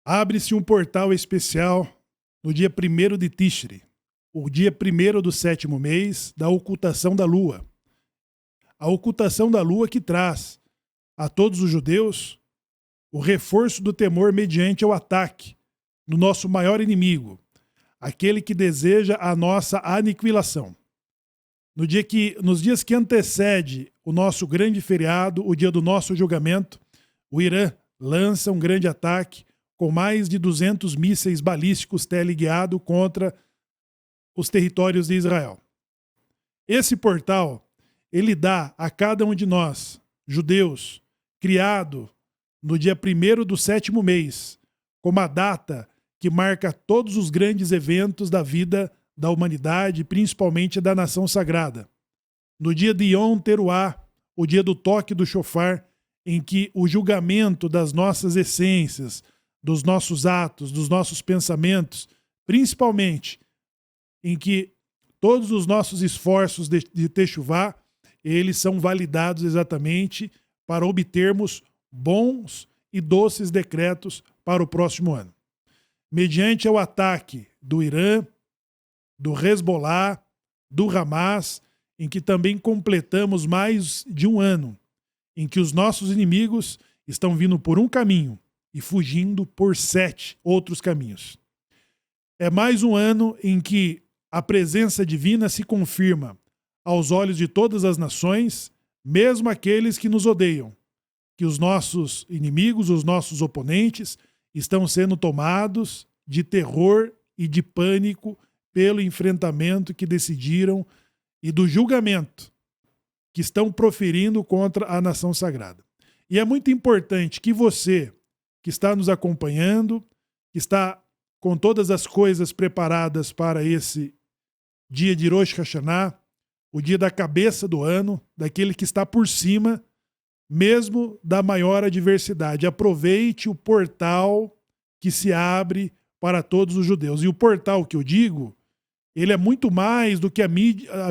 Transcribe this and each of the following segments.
Abre-se um portal especial no dia 1º de Tishri, o dia 1º do 7º mês da ocultação da lua. A ocultação da lua que traz a todos os judeus o reforço do temor mediante o ataque no nosso maior inimigo, aquele que deseja a nossa aniquilação. Nos dias que antecede o nosso grande feriado, o dia do nosso julgamento, o Irã lança um grande ataque com mais de 200 mísseis balísticos teleguiados contra os territórios de Israel. Esse portal, ele dá a cada um de nós, judeus, criado no dia 1º do 7º mês, como a data que marca todos os grandes eventos da vida da humanidade, principalmente da nação sagrada. No dia de Yom Teruah, o dia do toque do shofar, em que o julgamento das nossas essências, dos nossos atos, dos nossos pensamentos, principalmente em que todos os nossos esforços de Teshuvá, eles são validados exatamente para obtermos bons e doces decretos para o próximo ano. Mediante o ataque do Irã, do Hezbollah, do Hamas, em que também completamos mais de um ano, em que os nossos inimigos estão vindo por um caminho e fugindo por 7 outros caminhos. É mais um ano em que a presença divina se confirma aos olhos de todas as nações, mesmo aqueles que nos odeiam, que os nossos inimigos, os nossos oponentes, estão sendo tomados de terror e de pânico pelo enfrentamento que decidiram e do julgamento que estão proferindo contra a nação sagrada. E é muito importante que você, que está nos acompanhando, que está com todas as coisas preparadas para esse dia de Rosh Hashanah, o dia da cabeça do ano, daquele que está por cima, mesmo da maior adversidade. Aproveite o portal que se abre para todos os judeus. E o portal que eu digo, ele é muito mais do que a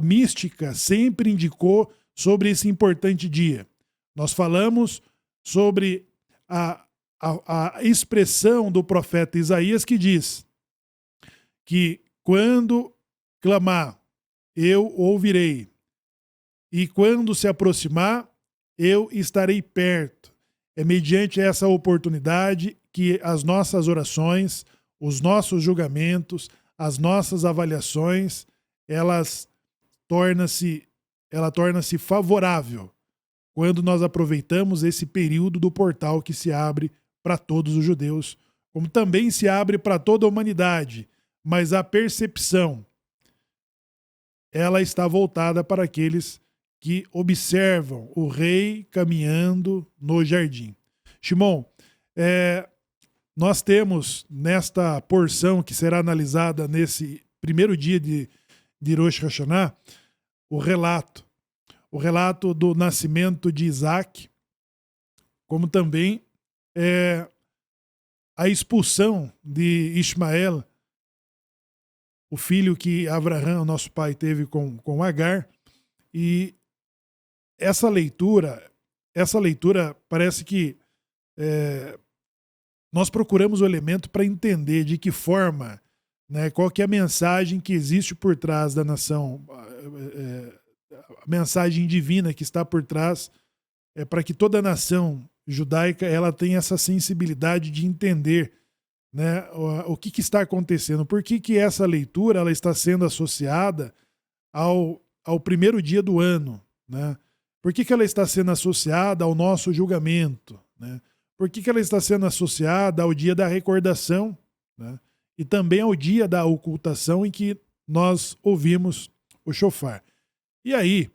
mística sempre indicou sobre esse importante dia. Nós falamos sobre a expressão do profeta Isaías que diz que quando clamar, eu ouvirei, e quando se aproximar, eu estarei perto. É mediante essa oportunidade que as nossas orações, os nossos julgamentos, as nossas avaliações, ela torna-se favorável quando nós aproveitamos esse período do portal que se abre para todos os judeus, como também se abre para toda a humanidade, mas a percepção ela está voltada para aqueles que observam o rei caminhando no jardim. Shimon, nós temos nesta porção que será analisada nesse primeiro dia de Rosh Hashanah, o relato do nascimento de Isaac, como também a expulsão de Ismael, o filho que Abraão, nosso pai, teve com Agar. E essa leitura parece que nós procuramos o elemento para entender de que forma, né, qual que é a mensagem que existe por trás da nação, a mensagem divina que está por trás, para que toda a nação judaica ela tenha essa sensibilidade de entender, né, o que está acontecendo, por que essa leitura ela está sendo associada ao primeiro dia do ano, né? Por que ela está sendo associada ao nosso julgamento, né? Por que ela está sendo associada ao dia da recordação, né? E também ao dia da ocultação em que nós ouvimos o shofar. E aí,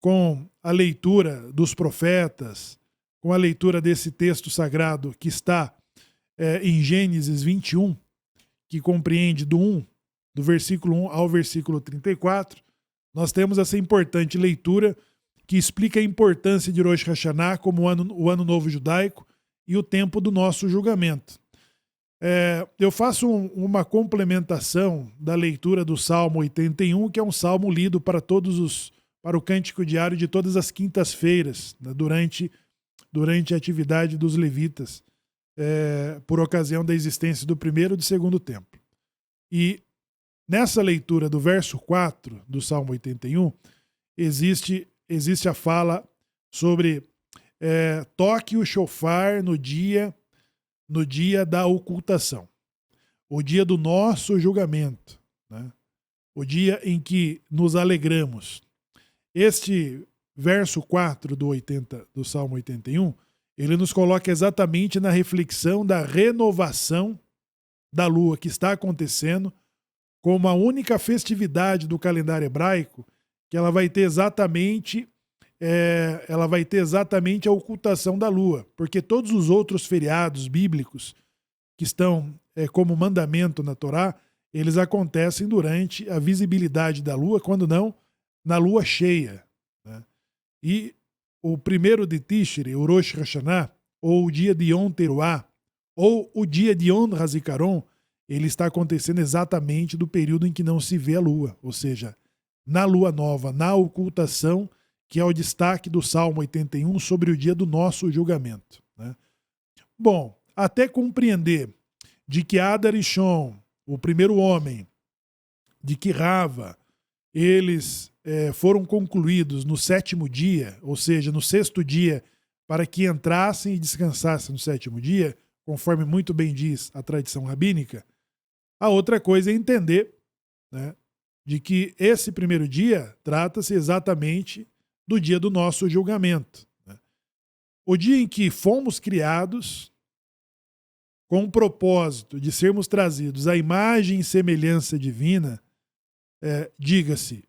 com a leitura dos profetas, com a leitura desse texto sagrado que está em Gênesis 21, que compreende do versículo 1 ao versículo 34, nós temos essa importante leitura que explica a importância de Rosh Hashanah como o ano novo judaico e o tempo do nosso julgamento. Eu faço uma complementação da leitura do Salmo 81, que é um salmo lido para o cântico diário de todas as quintas-feiras, né, durante a atividade dos levitas. por ocasião da existência do primeiro e do segundo templo. E nessa leitura do verso 4 do Salmo 81, existe a fala sobre toque o chofar no dia da ocultação, o dia do nosso julgamento, né? O dia em que nos alegramos. Este verso 4 do Salmo 81, ele nos coloca exatamente na reflexão da renovação da lua que está acontecendo como a única festividade do calendário hebraico que ela vai ter exatamente a ocultação da lua, porque todos os outros feriados bíblicos que estão como mandamento na Torá, eles acontecem durante a visibilidade da lua, quando não, na lua cheia, né? E o primeiro de Tishri, o Rosh Hashanah, ou o dia de Yom Teruah, ou o dia de Yom Hazikaron, ele está acontecendo exatamente do período em que não se vê a lua, ou seja, na lua nova, na ocultação, que é o destaque do Salmo 81 sobre o dia do nosso julgamento, né? Bom, até compreender de que Adar e Shon, o primeiro homem, de que Rava, eles foram concluídos no 7º dia, ou seja, no 6º dia, para que entrassem e descansassem no 7º dia, conforme muito bem diz a tradição rabínica. A outra coisa é entender, né, de que esse primeiro dia trata-se exatamente do dia do nosso julgamento, né? O dia em que fomos criados com o propósito de sermos trazidos à imagem e semelhança divina, diga-se,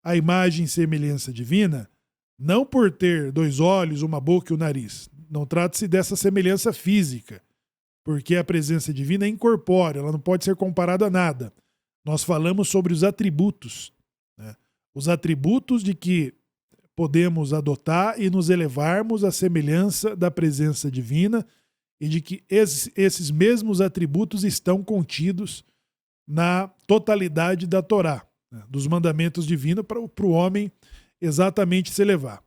a imagem e semelhança divina, não por ter 2 olhos, uma boca e um nariz. Não trata-se dessa semelhança física, porque a presença divina é incorpórea, ela não pode ser comparada a nada. Nós falamos sobre os atributos, né? Os atributos de que podemos adotar e nos elevarmos à semelhança da presença divina e de que esses mesmos atributos estão contidos na totalidade da Torá, né, dos mandamentos divinos para o homem exatamente se elevar.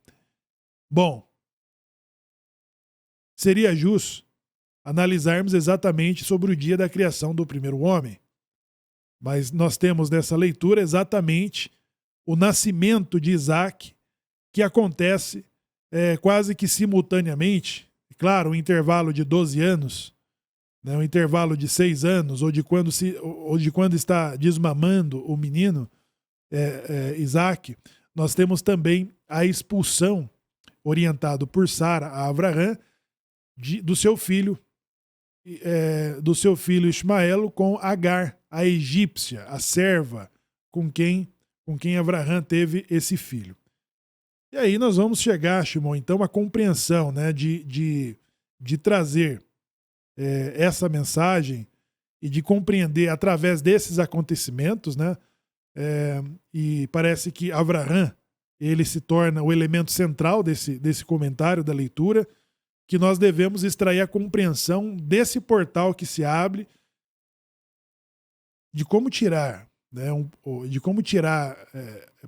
Bom, seria justo analisarmos exatamente sobre o dia da criação do primeiro homem, mas nós temos nessa leitura exatamente o nascimento de Isaac, que acontece quase que simultaneamente, claro, um intervalo de 12 anos, né, um intervalo de 6 anos, ou de quando está desmamando o menino, Isaac. Nós temos também a expulsão, orientado por Sara a Abraham, do seu filho Ismael com Agar, a egípcia, a serva, com quem Abraham teve esse filho. E aí nós vamos chegar, Shimon, então, à compreensão, né, de trazer essa mensagem e de compreender através desses acontecimentos, né? E parece que Abraham, ele se torna o elemento central desse comentário da leitura, que nós devemos extrair a compreensão desse portal que se abre, de como tirar, né,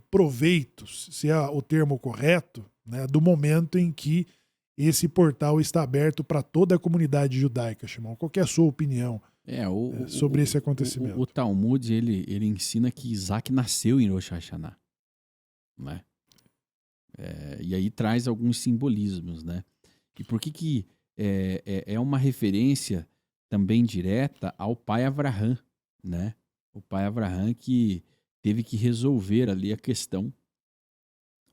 proveitos, se é o termo correto, né, do momento em que esse portal está aberto para toda a comunidade judaica, Shimon. Qual que é a sua opinião sobre esse acontecimento? O Talmud, ele ensina que Isaac nasceu em Rosh Hashanah, né? E aí traz alguns simbolismos, né? E por que é uma referência também direta ao pai Abraham, né? O pai Abraham que teve que resolver ali a questão,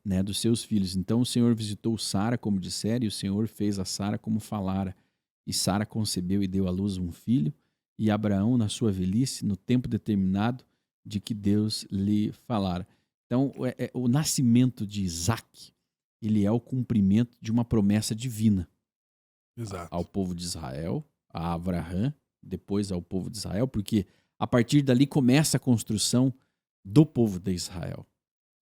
né, dos seus filhos. Então o Senhor visitou Sara, como dissera, e o Senhor fez a Sara como falara. E Sara concebeu e deu à luz um filho, e Abraão, na sua velhice, no tempo determinado de que Deus lhe falara. Então, o nascimento de Isaac, ele é o cumprimento de uma promessa divina. Exato. Ao povo de Israel, a Abraham, depois ao povo de Israel, porque a partir dali começa a construção do povo de Israel,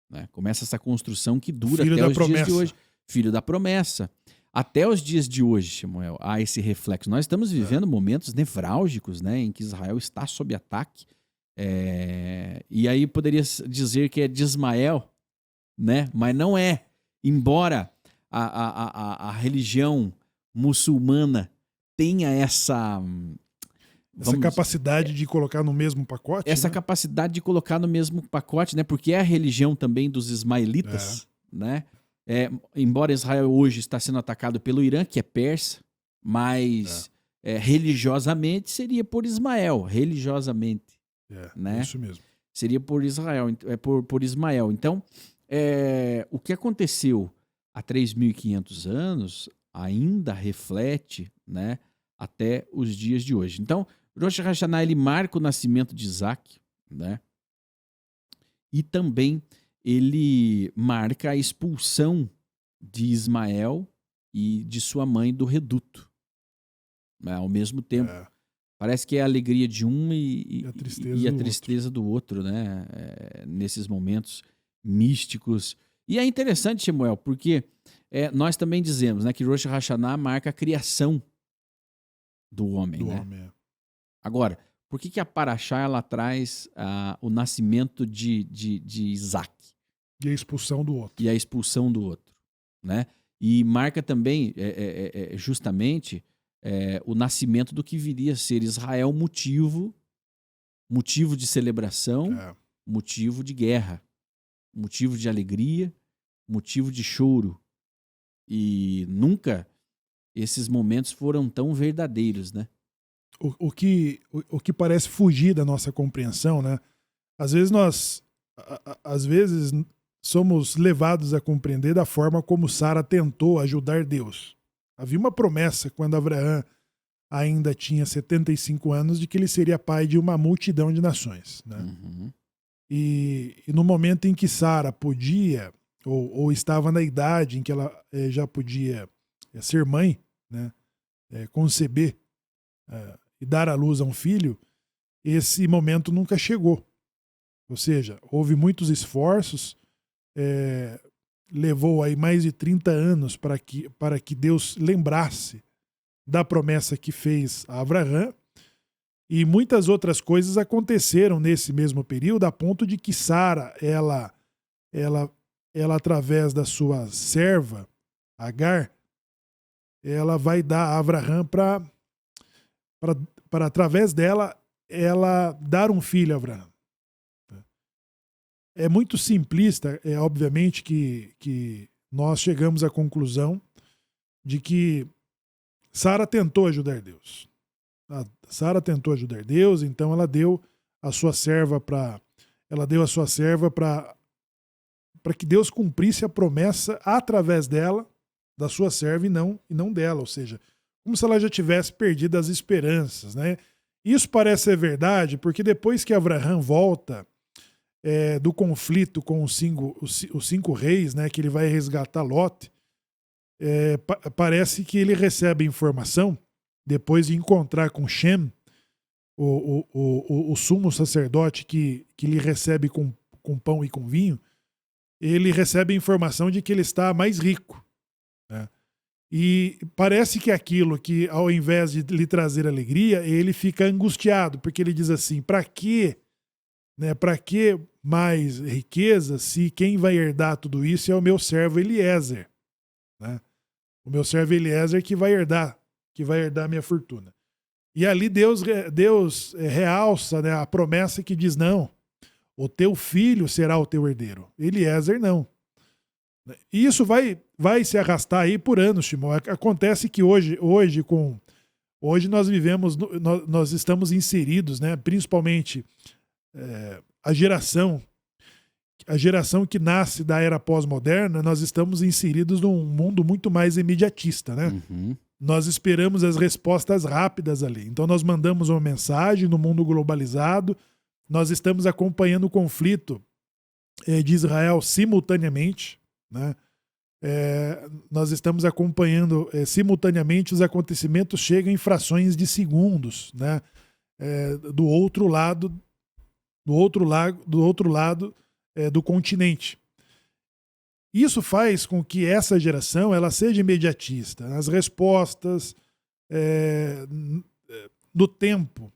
né? Começa essa construção que dura até os dias de hoje. Filho da promessa. Até os dias de hoje, Samuel, há esse reflexo. Nós estamos vivendo momentos nevrálgicos, né, em que Israel está sob ataque. E aí poderia dizer que é de Ismael, né? Mas não é. Embora a religião muçulmana tenha essa capacidade de colocar no mesmo pacote? Essa né? capacidade de colocar no mesmo pacote, né? Porque é a religião também dos ismaelitas, né? Embora Israel hoje está sendo atacado pelo Irã, que é persa, mas religiosamente seria por Ismael, religiosamente, né? É isso mesmo. Seria por Israel, por Ismael. Então, o que aconteceu há 3.500 anos ainda reflete, né, até os dias de hoje. Então, Rosh Hashanah, ele marca o nascimento de Isaac, né? E também ele marca a expulsão de Ismael e de sua mãe do reduto. Né? Ao mesmo tempo. Parece que é a alegria de um e a tristeza do outro, né? Nesses momentos místicos. E é interessante, Shemuel, porque nós também dizemos, né, que Rosh Hashanah marca a criação do homem. Né? Agora, por que a Paraxá ela traz o nascimento de Isaac? E a expulsão do outro. Né? E marca também, justamente, o nascimento do que viria a ser Israel, motivo de celebração, motivo de guerra, motivo de alegria, motivo de choro. E nunca esses momentos foram tão verdadeiros, né? O que parece fugir da nossa compreensão, né? Às vezes somos levados a compreender da forma como Sara tentou ajudar Deus. Havia uma promessa quando Abraão ainda tinha 75 anos de que ele seria pai de uma multidão de nações. Né? Uhum. E no momento em que Sara podia, ou estava na idade em que ela já podia ser mãe, né? Conceber e dar à luz a um filho, esse momento nunca chegou. Ou seja, houve muitos esforços, levou aí mais de 30 anos para que Deus lembrasse da promessa que fez a Abraão, e muitas outras coisas aconteceram nesse mesmo período, a ponto de que Sara, ela através da sua serva, Agar, ela vai dar a Abraão para através dela, ela dar um filho a Abraão. É muito simplista, obviamente que nós chegamos à conclusão de que Sara tentou ajudar Deus. Sara tentou ajudar Deus, então ela deu a sua serva para que Deus cumprisse a promessa através dela, da sua serva e não dela, ou seja, como se ela já tivesse perdido as esperanças, né? Isso parece ser verdade, porque depois que Abraão volta do conflito com os cinco reis, né, que ele vai resgatar Lot, parece que ele recebe informação, depois de encontrar com Shem, o sumo sacerdote que lhe recebe com pão e com vinho, ele recebe a informação de que ele está mais rico. Né? E parece que aquilo que, ao invés de lhe trazer alegria, ele fica angustiado, porque ele diz assim, para quê? Né? Para que mais riqueza se quem vai herdar tudo isso é o meu servo Eliezer? Né? O meu servo Eliezer que vai herdar a minha fortuna. E ali Deus realça, né, a promessa que diz, não, o teu filho será o teu herdeiro. Eliezer não. E isso vai se arrastar aí por anos, Timão. Acontece que hoje nós vivemos, nós estamos inseridos, né, principalmente a geração que nasce da era pós-moderna, nós estamos inseridos num mundo muito mais imediatista, né? Uhum. Nós esperamos as respostas rápidas ali. Então nós mandamos uma mensagem no mundo globalizado, nós estamos acompanhando o conflito de Israel simultaneamente, né? Nós estamos acompanhando simultaneamente os acontecimentos, chegam em frações de segundos, né? Do outro lado do continente. Isso faz com que essa geração ela seja imediatista. As respostas do tempo.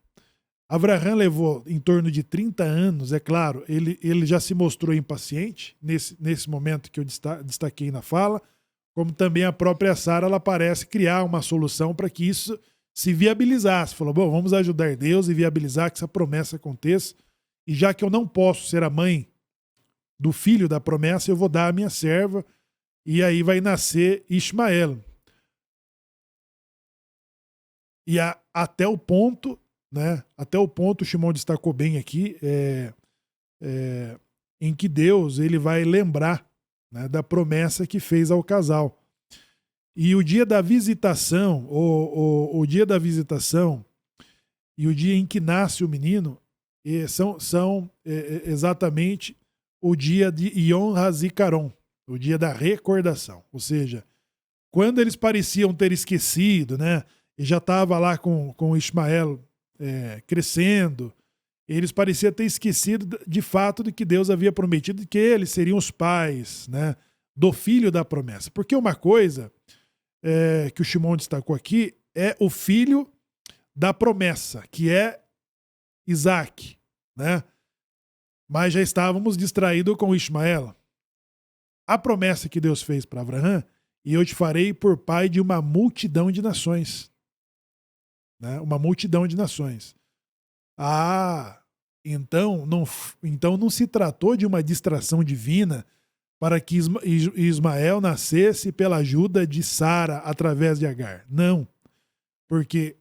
Abraão levou em torno de 30 anos, é claro, ele já se mostrou impaciente nesse momento que eu destaquei na fala, como também a própria Sara, ela parece criar uma solução para que isso se viabilizasse. Falou, bom, vamos ajudar Deus e viabilizar que essa promessa aconteça. E já que eu não posso ser a mãe do filho da promessa, eu vou dar a minha serva, e aí vai nascer Ismael. E até o ponto, né? Até o ponto, o Shimon destacou bem aqui, em que Deus ele vai lembrar, né, da promessa que fez ao casal. E o dia da visitação, o dia da visitação e o dia em que nasce o menino são exatamente o dia de Yom HaZikaron, o dia da recordação. Ou seja, quando eles pareciam ter esquecido, né, e já estava lá com Ismael crescendo, eles pareciam ter esquecido de fato de que Deus havia prometido que eles seriam os pais, né, do filho da promessa. Porque uma coisa que o Shimon destacou aqui é o filho da promessa, que é Isaac, né? Mas já estávamos distraídos com Ismael. A promessa que Deus fez para Abraão, e eu te farei por pai de uma multidão de nações. Né? Uma multidão de nações. Então não se tratou de uma distração divina para que Ismael nascesse pela ajuda de Sara através de Agar. Não. Porque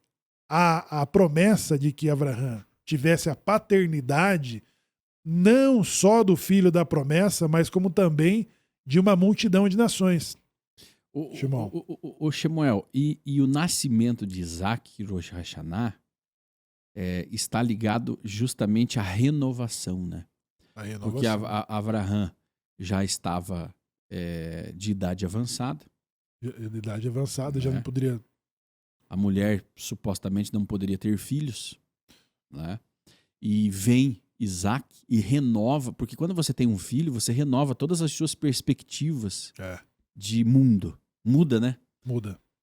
a promessa de que Abraão tivesse a paternidade não só do filho da promessa, mas como também de uma multidão de nações. O Shemuel, e o nascimento de Isaac e Rosh Hashanah está ligado justamente à renovação, né? A renovação. Porque Abraão já estava de idade avançada. De idade avançada, já não poderia... A mulher supostamente não poderia ter filhos, né? E vem Isaac e renova, porque quando você tem um filho, você renova todas as suas perspectivas de mundo. Muda, né?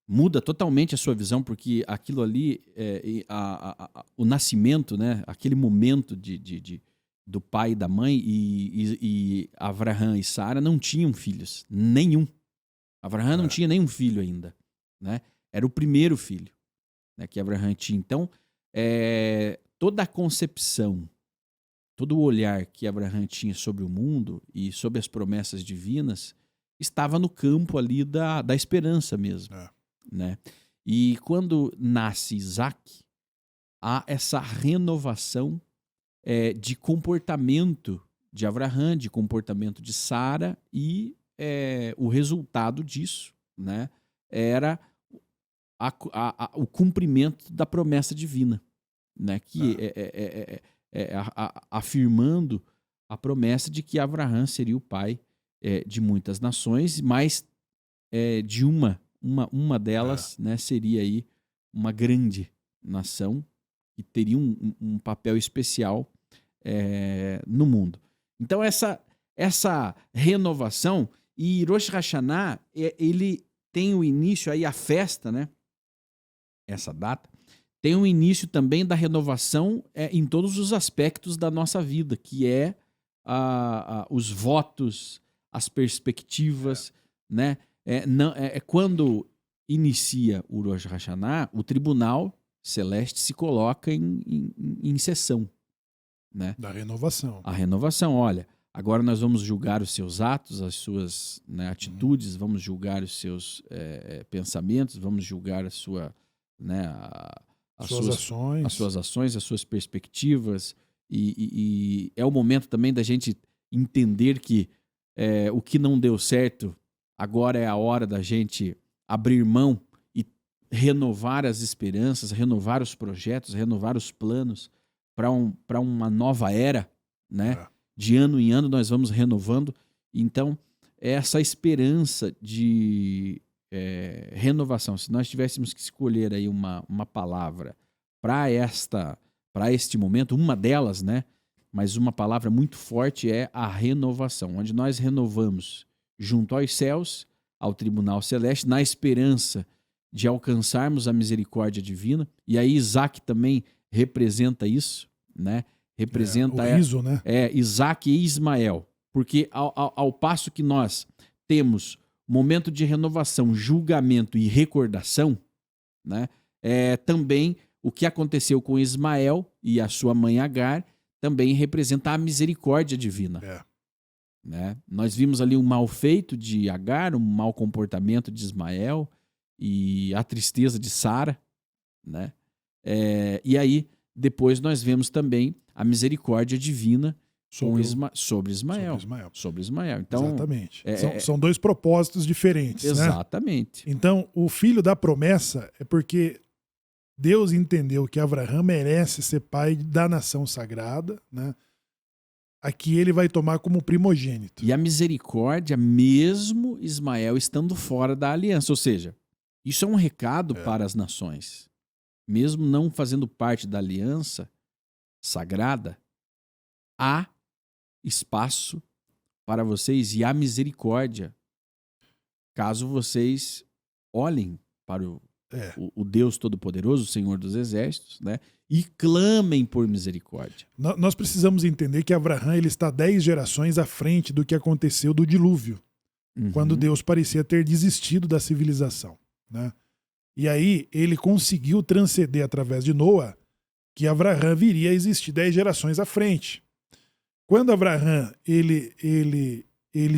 Muda totalmente a sua visão, porque aquilo ali, o nascimento, né? Aquele momento do pai e da mãe, e Abraão e Sara não tinham filhos, nenhum. Abraão não tinha nenhum filho ainda, né? Era o primeiro filho, né, que Abraão tinha. Então, toda a concepção, todo o olhar que Abraão tinha sobre o mundo e sobre as promessas divinas estava no campo ali da esperança mesmo. Né? E quando nasce Isaac, há essa renovação de comportamento de Abraão, de comportamento de Sara, e o resultado disso, né, era o cumprimento da promessa divina, né, que afirmando a promessa de que Abraão seria o pai de muitas nações, mas de uma delas, né, seria aí uma grande nação que teria um papel especial no mundo. Então essa renovação, e Rosh Hashanah, ele tem o início aí, a festa, né? Essa data tem um início também da renovação em todos os aspectos da nossa vida, que os votos, as perspectivas, né? Quando inicia o Rosh Hashanah, o tribunal celeste se coloca em sessão, né? Da renovação. A renovação, olha, agora nós vamos julgar os seus atos, as suas, né, atitudes, vamos julgar os seus pensamentos, vamos julgar as suas ações, as suas perspectivas, e é o momento também da gente entender que o que não deu certo, agora é a hora da gente abrir mão e renovar as esperanças, renovar os projetos, renovar os planos para uma nova era, né? De ano em ano nós vamos renovando. Então, essa esperança de renovação, se nós tivéssemos que escolher aí uma palavra para este momento, uma delas, né? Mas uma palavra muito forte é a renovação, onde nós renovamos junto aos céus, ao tribunal celeste, na esperança de alcançarmos a misericórdia divina. E aí Isaac também representa isso, né? Representa o riso, né? Isaac e Ismael. Porque ao passo que nós temos momento de renovação, julgamento e recordação, né? também o que aconteceu com Ismael e a sua mãe Agar também representa a misericórdia divina. Né? Nós vimos ali um mal feito de Agar, um mau comportamento de Ismael e a tristeza de Sara, né? E aí depois nós vemos também a misericórdia divina sobre Ismael. Então, exatamente. São dois propósitos diferentes. Exatamente. Né? Então, o filho da promessa é porque Deus entendeu que Abraão merece ser pai da nação sagrada, né? Aqui ele vai tomar como primogênito. E a misericórdia, mesmo Ismael estando fora da aliança. Ou seja, isso é um recado para as nações. Mesmo não fazendo parte da aliança sagrada, há espaço para vocês e há misericórdia caso vocês olhem para o Deus Todo-Poderoso, o Senhor dos Exércitos, né? E clamem por misericórdia. Nós precisamos entender que Abraão ele está 10 gerações à frente do que aconteceu do dilúvio, quando Deus parecia ter desistido da civilização, né? E aí ele conseguiu transcender através de Noé que Abraão viria a existir 10 gerações à frente. Quando Abraão ele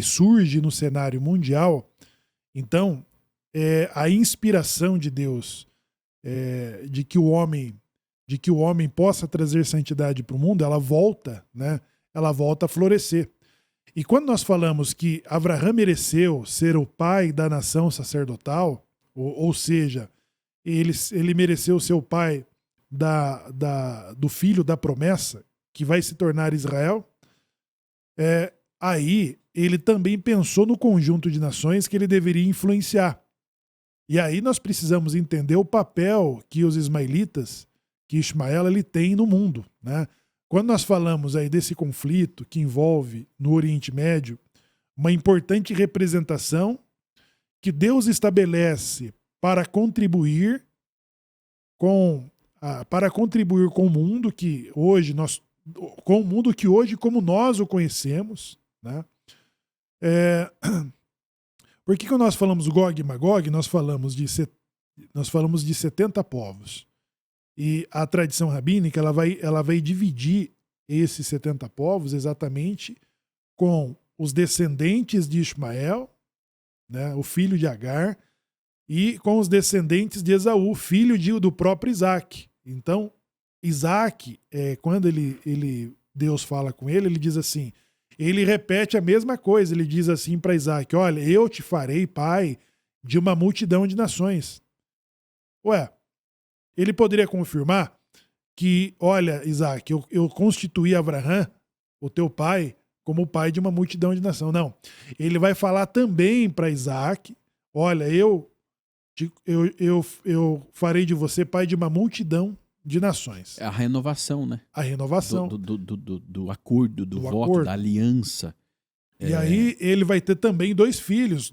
surge no cenário mundial, então a inspiração de Deus de que o homem possa trazer santidade para o mundo, ela volta, né? Ela volta a florescer. E quando nós falamos que Abraão mereceu ser o pai da nação sacerdotal, ou seja, ele mereceu ser o pai do filho da promessa, que vai se tornar Israel, aí ele também pensou no conjunto de nações que ele deveria influenciar. E aí nós precisamos entender o papel que os ismaelitas, que Ismael ele tem no mundo, né? Quando nós falamos aí desse conflito que envolve no Oriente Médio uma importante representação que Deus estabelece para contribuir com o mundo que hoje como nós o conhecemos, né? Por que nós falamos Gog e Magog? Nós falamos de 70 povos. E a tradição rabínica ela vai dividir esses 70 povos exatamente com os descendentes de Ismael, né, o filho de Agar, e com os descendentes de Esaú, filho do próprio Isaac. Então, Isaac, quando Deus fala com ele diz assim, ele repete a mesma coisa, ele diz assim para Isaac, olha, eu te farei pai de uma multidão de nações. Ele poderia confirmar que, olha, Isaac, eu constituí Abraão, o teu pai, como pai de uma multidão de nação. Não. Ele vai falar também para Isaac, olha, eu farei de você pai de uma multidão de nações. É a renovação, né? A renovação. Do acordo, do voto, da aliança. E aí ele vai ter também 2 filhos.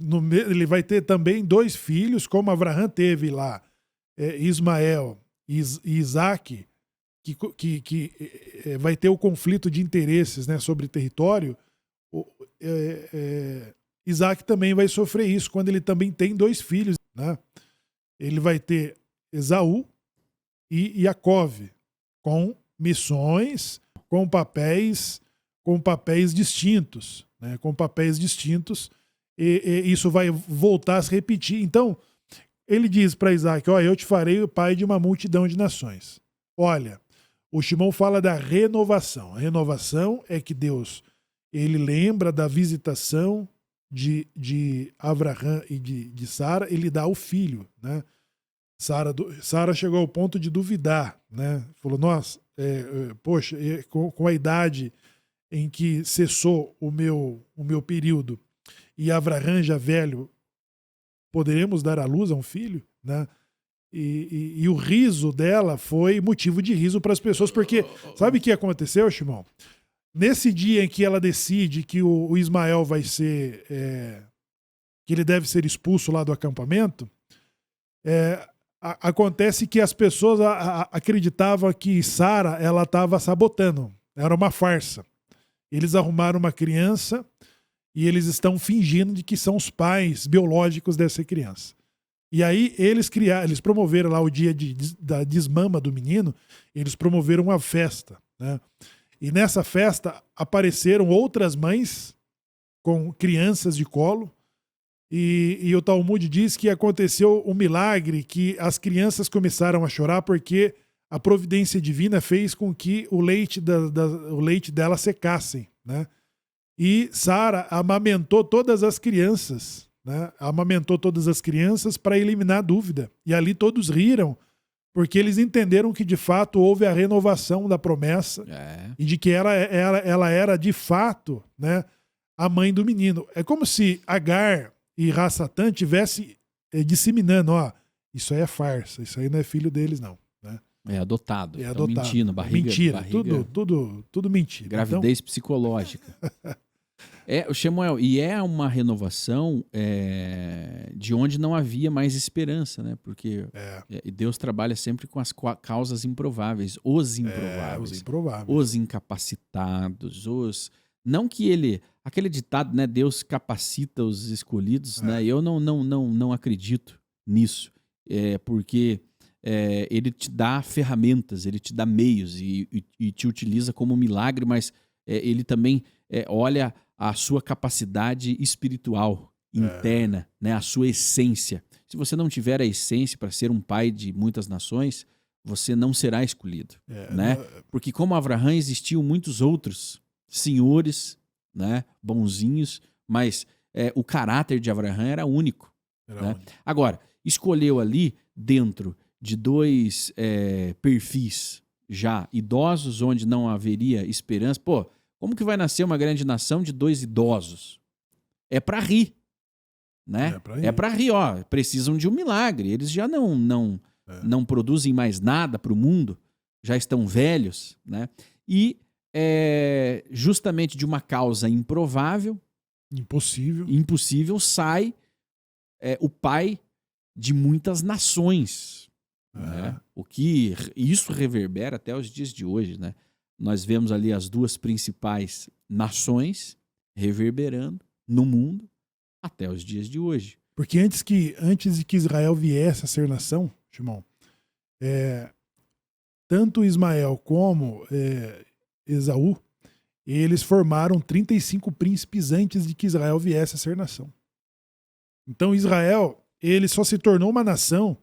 Ele vai ter também 2 filhos, como Abraão teve lá. Ismael e Isaac, que vai ter o conflito de interesses, né, sobre território, Isaac também vai sofrer isso quando ele também tem 2 filhos. Né? Ele vai ter Esaú e Jacove, com missões, com papéis distintos. Né? Com papéis distintos, e isso vai voltar a se repetir. Então, ele diz para Isaac, eu te farei o pai de uma multidão de nações. Olha, o Shimon fala da renovação. A renovação é que Deus, ele lembra da visitação de Abraão e de Sara, ele dá o filho, né? Sara chegou ao ponto de duvidar, né? Falou, nossa, poxa, com a idade em que cessou o meu período e Abraão já velho, poderemos dar à luz a um filho, né? E o riso dela foi motivo de riso para as pessoas, porque sabe o que aconteceu, Shimon? Nesse dia em que ela decide que o Ismael vai ser, que ele deve ser expulso lá do acampamento, acontece que as pessoas acreditavam que Sara ela estava sabotando, era uma farsa. Eles arrumaram uma criança e eles estão fingindo de que são os pais biológicos dessa criança. E aí eles promoveram lá o dia da desmama do menino, eles promoveram uma festa, né? E nessa festa apareceram outras mães com crianças de colo, e o Talmud diz que aconteceu um milagre, que as crianças começaram a chorar porque a providência divina fez com que o leite dela secassem, né? E Sara amamentou todas as crianças, né? Amamentou todas as crianças para eliminar a dúvida. E ali todos riram, porque eles entenderam que de fato houve a renovação da promessa e de que ela era de fato, né, a mãe do menino. É como se Agar e Rassatã tivesse disseminando, ó, isso aí é farsa, isso aí não é filho deles não, né? É adotado. É adotado. Mentindo, Mentira, tudo mentira. Gravidez psicológica. Shemuel, e é uma renovação de onde não havia mais esperança, né? Porque Deus trabalha sempre com as causas improváveis, os improváveis, os incapacitados, não que ele... Aquele ditado, né? Deus capacita os escolhidos, né? Eu não acredito nisso, porque ele te dá ferramentas, ele te dá meios e te utiliza como milagre, mas ele também olha a sua capacidade espiritual interna, né? A sua essência. Se você não tiver a essência para ser um pai de muitas nações, você não será escolhido, né? Porque como Abraão, existiam muitos outros senhores, né? Bonzinhos, mas o caráter de Abraão era único. Né? Agora, escolheu ali dentro de dois perfis já idosos, onde não haveria esperança. Pô, como que vai nascer uma grande nação de dois idosos? É para rir, né? É para rir, ó. Precisam de um milagre. Eles já não produzem mais nada para o mundo, já estão velhos, né? E justamente de uma causa improvável, impossível, sai o pai de muitas nações. Né? O que isso reverbera até os dias de hoje, né? Nós vemos ali as duas principais nações reverberando no mundo até os dias de hoje. Porque antes de que Israel viesse a ser nação, Shimon, tanto Ismael como Esaú, eles formaram 35 príncipes antes de que Israel viesse a ser nação. Então Israel, ele só se tornou uma nação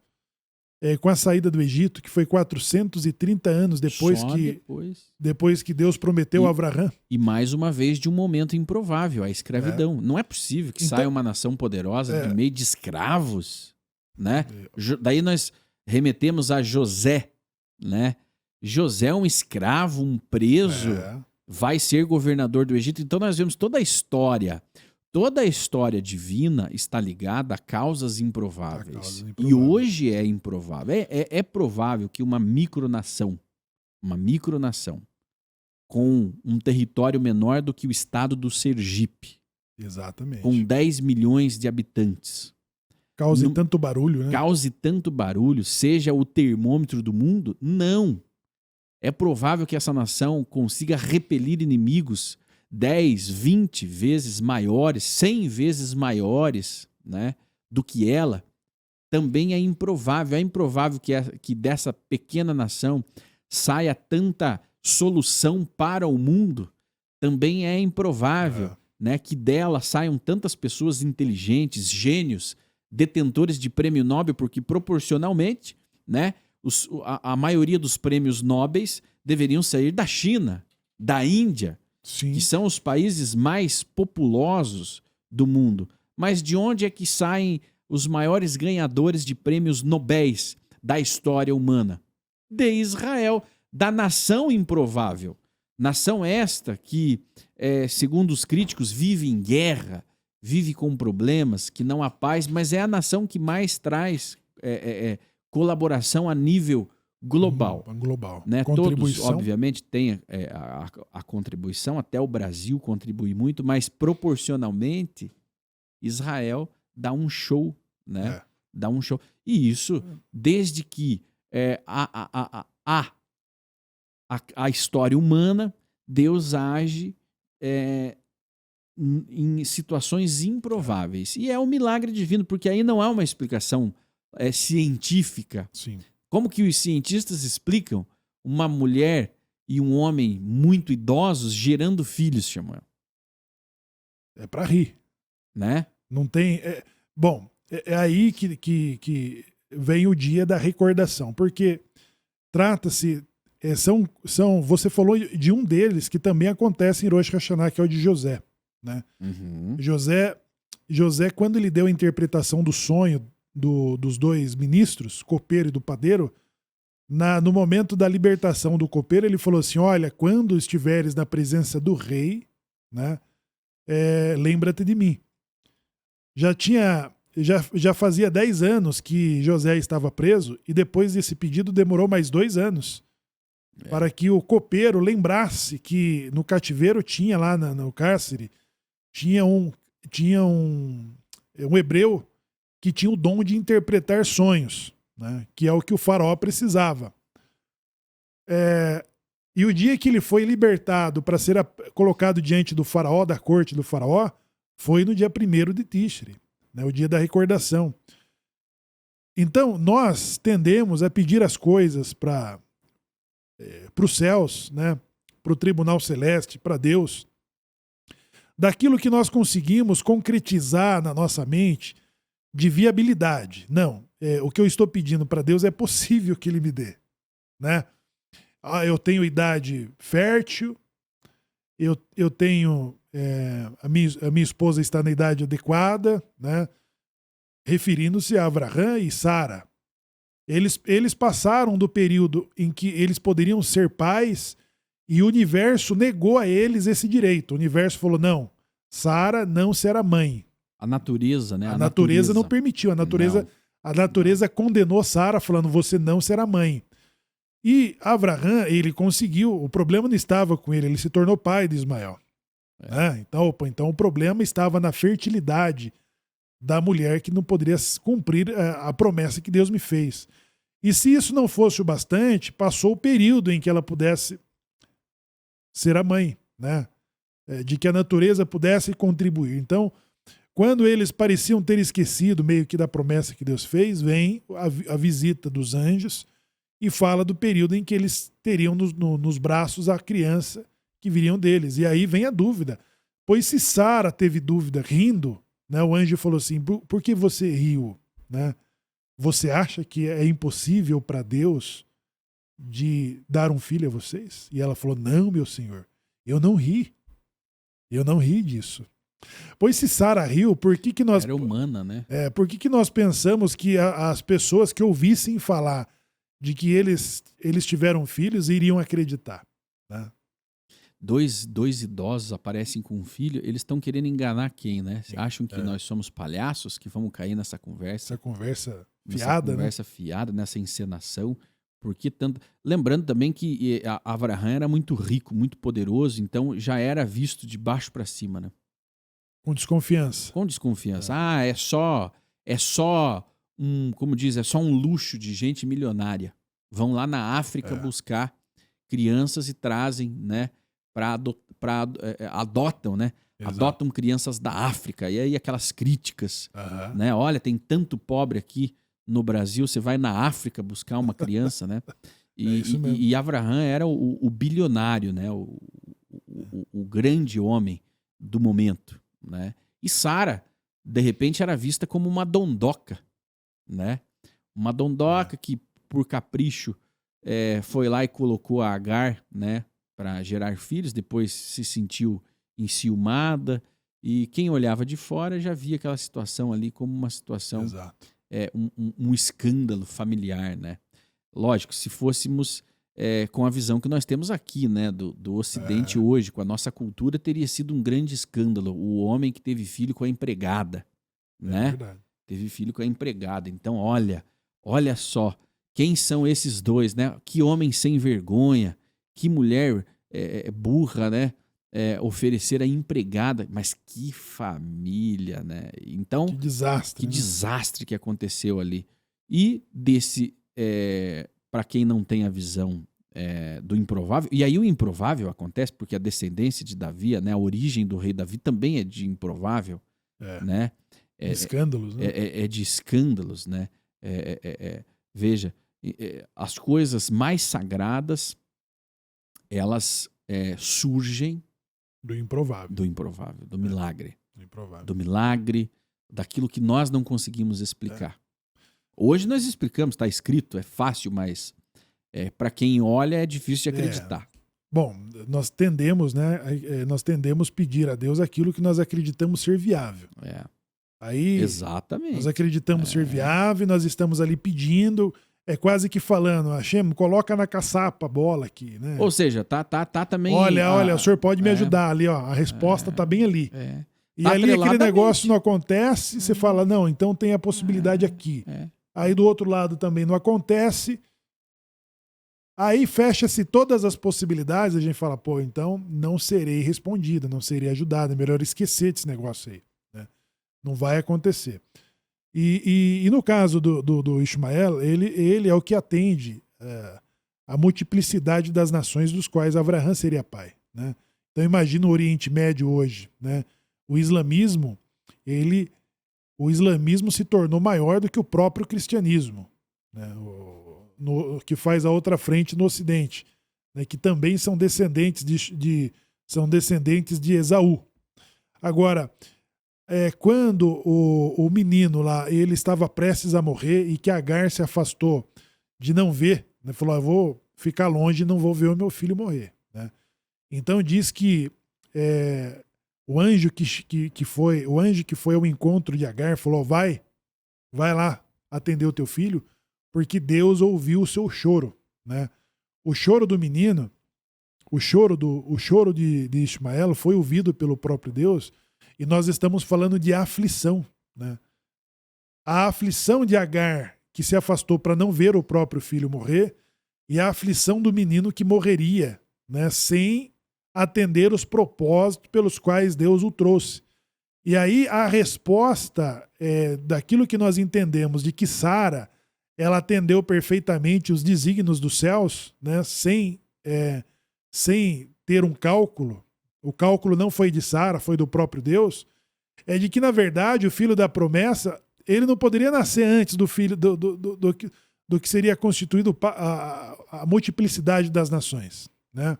com a saída do Egito, que foi 430 anos depois que Deus prometeu a Abraão. E mais uma vez de um momento improvável, a escravidão. Não é possível que saia uma nação poderosa de meio de escravos, né? Daí nós remetemos a José, né? José é um escravo, um preso, vai ser governador do Egito. Então nós vemos toda a história divina está ligada a causas improváveis. E hoje é improvável. É provável que uma micronação com um território menor do que o estado do Sergipe, exatamente, com 10 milhões de habitantes, cause tanto barulho, né? Cause tanto barulho, seja o termômetro do mundo? Não. É provável que essa nação consiga repelir inimigos 10, 20 vezes maiores, 100 vezes maiores, né, do que ela. Também é improvável. É improvável que dessa pequena nação saia tanta solução para o mundo. Também é improvável, né, que dela saiam tantas pessoas inteligentes, gênios, detentores de prêmio Nobel, porque proporcionalmente, né, a maioria dos prêmios nobres deveriam sair da China, da Índia, sim, que são os países mais populosos do mundo. Mas de onde é que saem os maiores ganhadores de prêmios nobéis da história humana? De Israel, da nação improvável. Nação esta que, segundo os críticos, vive em guerra, vive com problemas, que não há paz, mas é a nação que mais traz colaboração a nível global. Né? Todos, obviamente, têm a contribuição, até o Brasil contribui muito, mas proporcionalmente Israel dá um show, né? Dá um show. E isso, desde que a história humana, Deus age em situações improváveis. E é um milagre divino, porque aí não há uma explicação científica. Sim. Como que os cientistas explicam uma mulher e um homem muito idosos gerando filhos, Samuel? É para rir. Né? Não tem. Bom, é aí que vem o dia da recordação, porque trata-se. Você falou de um deles que também acontece em Rosh Hashanah, que é o de José. Né? Uhum. José, quando ele deu a interpretação do sonho dos dois ministros, copeiro e do padeiro, no momento da libertação do copeiro, ele falou assim: olha, quando estiveres na presença do rei, né, lembra-te de mim. Já fazia 10 anos que José estava preso, e depois desse pedido demorou mais 2 anos para que o copeiro lembrasse que no cativeiro tinha lá no cárcere, tinha um hebreu que tinha o dom de interpretar sonhos, né, que é o que o faraó precisava. E o dia que ele foi libertado para ser colocado diante do faraó, da corte do faraó, foi no dia 1º de Tishri, né, o dia da recordação. Então, nós tendemos a pedir as coisas para os céus, né, para o tribunal celeste, para Deus, daquilo que nós conseguimos concretizar na nossa mente de viabilidade. Não, o que eu estou pedindo para Deus é possível que Ele me dê. Né? Eu tenho idade fértil, eu tenho... a minha esposa está na idade adequada, né? Referindo-se a Avraham e Sara. Eles passaram do período em que eles poderiam ser pais e o universo negou a eles esse direito. O universo falou, não, Sara não será mãe. A natureza, né? A natureza não permitiu. A natureza condenou Sara, falando, você não será mãe. E Avraham, ele conseguiu, o problema não estava com ele se tornou pai de Ismael. Né? Então o problema estava na fertilidade da mulher que não poderia cumprir a promessa que Deus me fez. E se isso não fosse o bastante, passou o período em que ela pudesse ser a mãe, né? De que a natureza pudesse contribuir. Então, quando eles pareciam ter esquecido meio que da promessa que Deus fez, vem a visita dos anjos e fala do período em que eles teriam nos braços a criança que viriam deles. E aí vem a dúvida. Pois se Sara teve dúvida rindo, né, o anjo falou assim, por que você riu? Né? Você acha que é impossível para Deus de dar um filho a vocês? E ela falou, não, meu senhor, eu não ri. Eu não ri disso. Pois se Sara riu, por que nós... Era humana, né? Por que nós pensamos que as pessoas que ouvissem falar de que eles tiveram filhos iriam acreditar? Né? Dois idosos aparecem com um filho, eles estão querendo enganar quem, né? Acham que nós somos palhaços que vamos cair nessa conversa. Essa conversa fiada, conversa fiada, nessa encenação. Porque tanto... Lembrando também que Avraham era muito rico, muito poderoso, então já era visto de baixo para cima, né? Com desconfiança. Com desconfiança. É só como diz, é só um luxo de gente milionária. Vão lá na África buscar crianças e trazem, né? Adotam, né? Exato. Adotam crianças da África. E aí aquelas críticas, né? Olha, tem tanto pobre aqui no Brasil, você vai na África buscar uma criança, né? E Avraham era o bilionário, né? O grande homem do momento, né? E Sara, de repente, era vista como uma dondoca, né? Uma dondoca que, por capricho, foi lá e colocou a Agar, né? Para gerar filhos, depois se sentiu enciumada, e quem olhava de fora já via aquela situação ali como uma situação, um escândalo familiar, né? Lógico, se fôssemos com a visão que nós temos aqui, né, do Ocidente hoje, com a nossa cultura, teria sido um grande escândalo o homem que teve filho com a empregada, né? Verdade. Teve filho com a empregada. Então, olha só, quem são esses dois, né? Que homem sem vergonha, que mulher burra, né? Oferecer a empregada, mas que família, né? Então, que desastre. Que desastre que aconteceu ali. E desse, para quem não tem a visão do improvável, e aí o improvável acontece porque a descendência de Davi, né? A origem do rei Davi também é de improvável, né? De escândalos, né? De escândalos, né? Veja, as coisas mais sagradas, elas surgem do improvável. Do improvável, do milagre. Do improvável. Do milagre, daquilo que nós não conseguimos explicar. Hoje nós explicamos, está escrito, é fácil, mas para quem olha é difícil de acreditar. Bom, nós tendemos, né? Nós tendemos pedir a Deus aquilo que nós acreditamos ser viável. Aí, exatamente. Nós acreditamos ser viável, nós estamos ali pedindo, quase que falando, Hashem, coloca na caçapa a bola aqui, né? Ou seja, tá também... Olha, o senhor pode me ajudar ali, ó, a resposta tá bem ali. E tá ali aquele negócio não acontece, você fala, não, então tem a possibilidade aqui. Aí do outro lado também não acontece, aí fecha-se todas as possibilidades, a gente fala, pô, então não serei respondida, não serei ajudada, é melhor esquecer desse negócio aí. Não vai acontecer. E no caso do Ismael, ele é o que atende a multiplicidade das nações dos quais Abraham seria pai. Né? Então imagina o Oriente Médio hoje. Né? O islamismo se tornou maior do que o próprio cristianismo, né? Que faz a outra frente no Ocidente, né? Que também são descendentes de Esaú. Agora, quando o menino lá, ele estava prestes a morrer e que Agar se afastou de não ver, né? Falou, eu vou ficar longe e não vou ver o meu filho morrer. Né? Então diz que o anjo que foi ao encontro de Agar falou, vai lá atender o teu filho, porque Deus ouviu o seu choro. Né? O choro do menino, o choro de Ismael foi ouvido pelo próprio Deus. E nós estamos falando de aflição. Né? A aflição de Agar, que se afastou para não ver o próprio filho morrer, e a aflição do menino que morreria, né? Sem atender os propósitos pelos quais Deus o trouxe. E aí a resposta daquilo que nós entendemos de que Sara, ela atendeu perfeitamente os desígnios dos céus, né? Sem ter um cálculo. O cálculo não foi de Sara, foi do próprio Deus, é de que, na verdade, o filho da promessa, ele não poderia nascer antes do filho do que seria constituído a multiplicidade das nações. Né?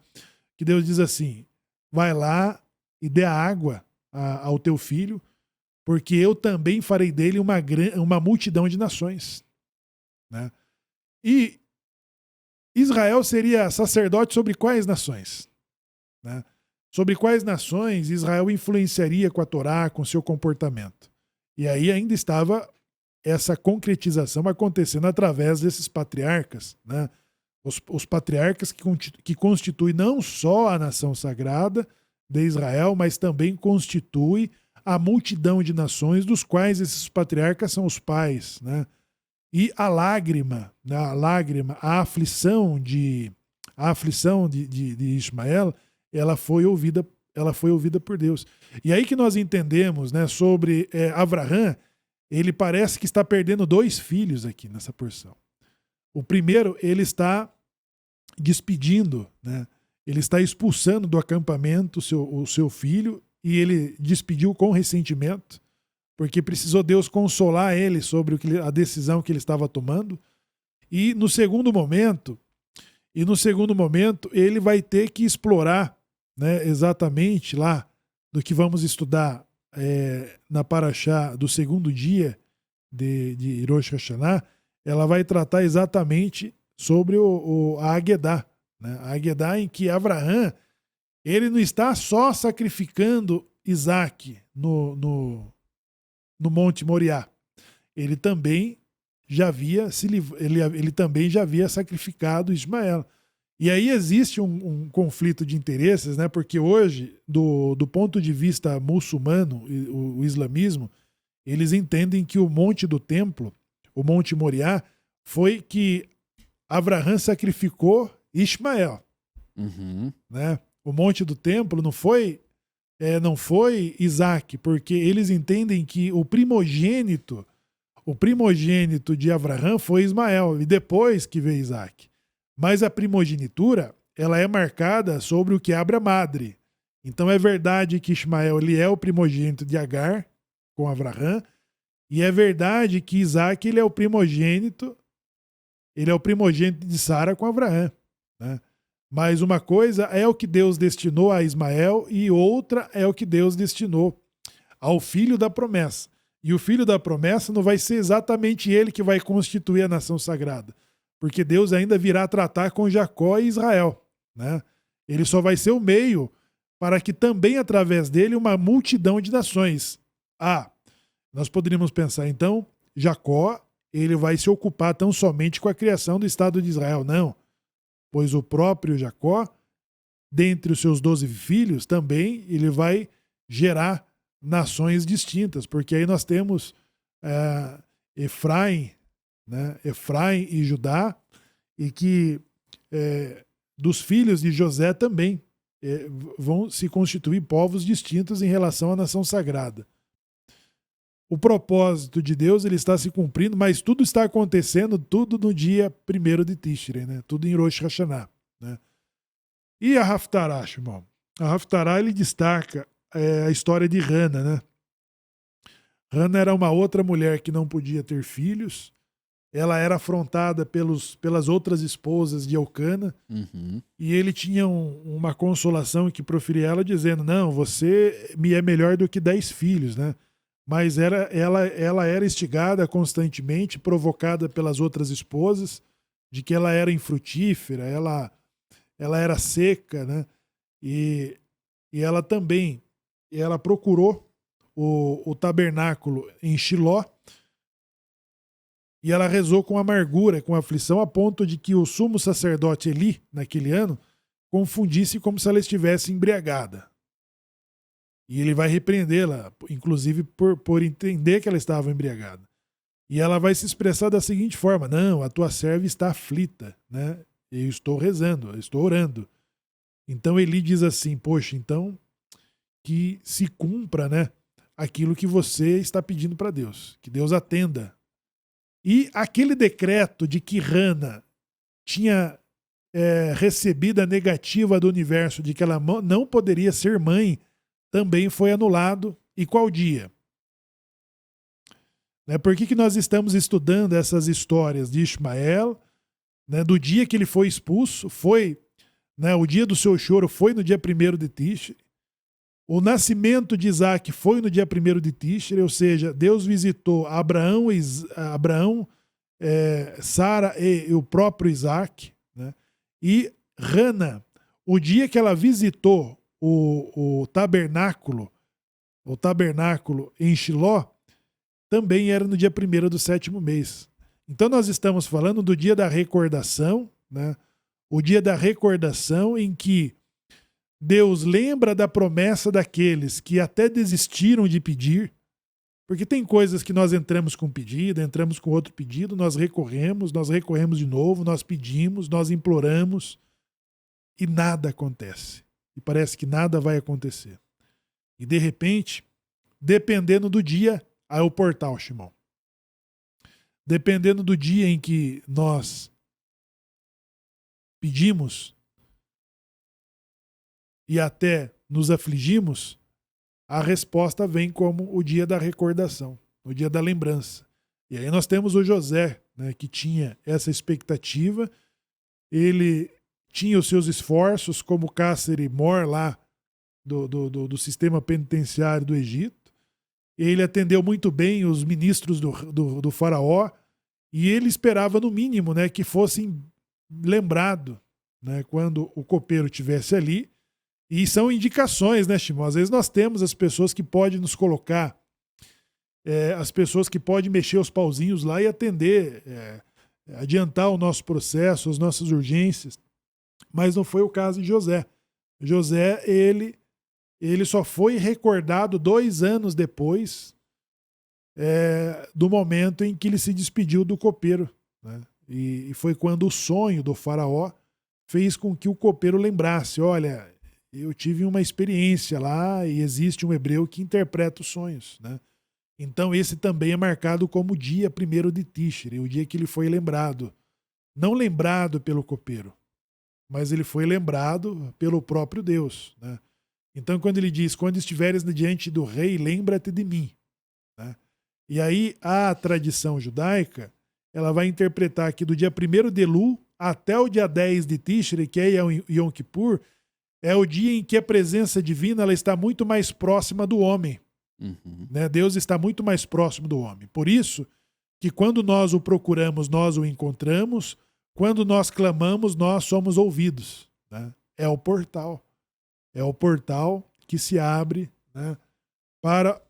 Que Deus diz assim, vai lá e dê a água ao teu filho, porque eu também farei dele uma multidão de nações. Né? E Israel seria sacerdote sobre quais nações? Né? Sobre quais nações Israel influenciaria com a Torá, com seu comportamento. E aí ainda estava essa concretização acontecendo através desses patriarcas, né? Os patriarcas que constituem não só a nação sagrada de Israel, mas também constitui a multidão de nações dos quais esses patriarcas são os pais. Né? E a lágrima, a aflição de Ismael, ela foi ouvida por Deus. E aí que nós entendemos, né, sobre Abraham, ele parece que está perdendo 2 filhos aqui nessa porção. O primeiro, ele está despedindo, né, ele está expulsando do acampamento o seu filho, e ele despediu com ressentimento, porque precisou Deus consolar ele sobre a decisão que ele estava tomando. E no segundo momento, ele vai ter que explorar, né, exatamente lá do que vamos estudar na Parashá do segundo dia de Rosh Hashanah. Ela vai tratar exatamente sobre a Agedá. Né? A Agedá em que Abraham, ele não está só sacrificando Isaac no Monte Moriá. Ele também já havia sacrificado Ismael. E aí existe um conflito de interesses, né? Porque hoje, do ponto de vista muçulmano, o islamismo, eles entendem que o monte do templo, o Monte Moriá, foi que Abraham sacrificou Ismael. Uhum. Né? O monte do templo não foi Isaac, porque eles entendem que o primogênito de Abraham foi Ismael, e depois que veio Isaac. Mas a primogenitura, ela é marcada sobre o que abre a madre. Então é verdade que Ismael ele é o primogênito de Agar com Abraham, E é verdade que Isaac ele é o primogênito de Sara com Abraão, né? Mas uma coisa é o que Deus destinou a Ismael e outra é o que Deus destinou ao filho da promessa. E o filho da promessa não vai ser exatamente ele que vai constituir a nação sagrada, porque Deus ainda virá tratar com Jacó e Israel, né? Ele só vai ser o meio para que também através dele uma multidão de nações. Nós poderíamos pensar, então, Jacó, ele vai se ocupar tão somente com a criação do Estado de Israel. Não, pois o próprio Jacó, dentre os seus 12 filhos, também ele vai gerar nações distintas, porque aí nós temos Efraim, né? Efraim e Judá, e que dos filhos de José também vão se constituir povos distintos em relação à nação sagrada. O propósito de Deus ele está se cumprindo, mas tudo está acontecendo, tudo no dia 1º de Tishrei, né? Tudo em Rosh Hashanah, né? E a Haftarah, Shimon? A Haftarah ele destaca a história de Hana, né? Hana era uma outra mulher que não podia ter filhos. Ela era afrontada pelas outras esposas de Elcana. Uhum. E ele tinha uma consolação que proferia ela dizendo, não, você me é melhor do que 10 filhos, né? Mas ela era instigada constantemente, provocada pelas outras esposas, de que ela era infrutífera, ela era seca, né? E ela também, ela procurou o tabernáculo em Shiló, e ela rezou com amargura, com aflição, a ponto de que o sumo sacerdote Eli, naquele ano, confundisse como se ela estivesse embriagada. E ele vai repreendê-la, inclusive por entender que ela estava embriagada. E ela vai se expressar da seguinte forma, não, a tua serva está aflita, né? Eu estou rezando, eu estou orando. Então Eli diz assim, poxa, então que se cumpra, né, aquilo que você está pedindo para Deus, que Deus atenda. E aquele decreto de que Hana tinha recebido a negativa do universo de que ela não poderia ser mãe, também foi anulado. E qual dia? Por que nós estamos estudando essas histórias de Ismael? Do dia que ele foi expulso, o dia do seu choro foi no dia 1º de Tishrei. O nascimento de Isaac foi no dia 1º de Tishrei, ou seja, Deus visitou Abraão, Sara e o próprio Isaac, né? E Hana, o dia que ela visitou o tabernáculo em Shiló, também era no dia 1º do 7º mês. Então nós estamos falando do dia da recordação, né? O dia da recordação em que Deus lembra da promessa daqueles que até desistiram de pedir, porque tem coisas que nós entramos com pedido, entramos com outro pedido, nós recorremos de novo, nós pedimos, nós imploramos e nada acontece. E parece que nada vai acontecer. E de repente, dependendo do dia, aí o portal, Shimon. Dependendo do dia em que nós pedimos e até nos afligimos, a resposta vem como o dia da recordação, o dia da lembrança. E aí nós temos o José, né, que tinha essa expectativa, ele tinha os seus esforços como cárcere-mor lá do sistema penitenciário do Egito. Ele atendeu muito bem os ministros do faraó e ele esperava, no mínimo, né, que fossem lembrado, né, quando o copeiro estivesse ali. E são indicações, né, Shimon? Às vezes nós temos as pessoas que podem nos colocar, as pessoas que podem mexer os pauzinhos lá e atender, adiantar o nosso processo, as nossas urgências. Mas não foi o caso de José. José, ele só foi recordado 2 anos depois do momento em que ele se despediu do copeiro, né? E foi quando o sonho do faraó fez com que o copeiro lembrasse, olha, eu tive uma experiência lá e existe um hebreu que interpreta os sonhos, né? Então esse também é marcado como o dia 1º de Tishrei, o dia que ele foi lembrado. Não lembrado pelo copeiro, mas ele foi lembrado pelo próprio Deus, né? Então quando ele diz, quando estiveres diante do rei, lembra-te de mim, né? E aí a tradição judaica, ela vai interpretar que do dia 1º de Elul até o dia 10 de Tishri, que é Yom Kippur, é o dia em que a presença divina ela está muito mais próxima do homem. Né? Deus está muito mais próximo do homem. Por isso que quando nós o procuramos, nós o encontramos. Quando nós clamamos, nós somos ouvidos. Né? É o portal. É o portal que se abre, né, para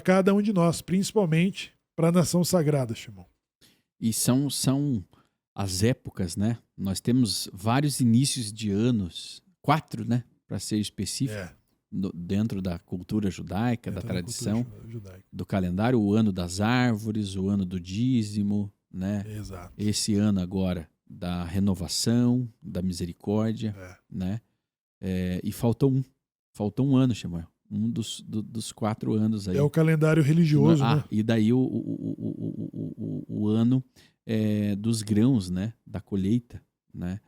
cada um de nós, principalmente para a nação sagrada, Shimon. E são as épocas, né? Nós temos vários inícios de anos, 4, né? Para ser específico, dentro da cultura judaica, da tradição, do calendário, o ano das árvores, o ano do dízimo, né? Exato. Esse ano agora da renovação, da misericórdia, né? E faltou um ano, Samuel. Um dos 4 anos aí. É o calendário religioso, né? E daí o ano dos grãos, né? Da colheita, né?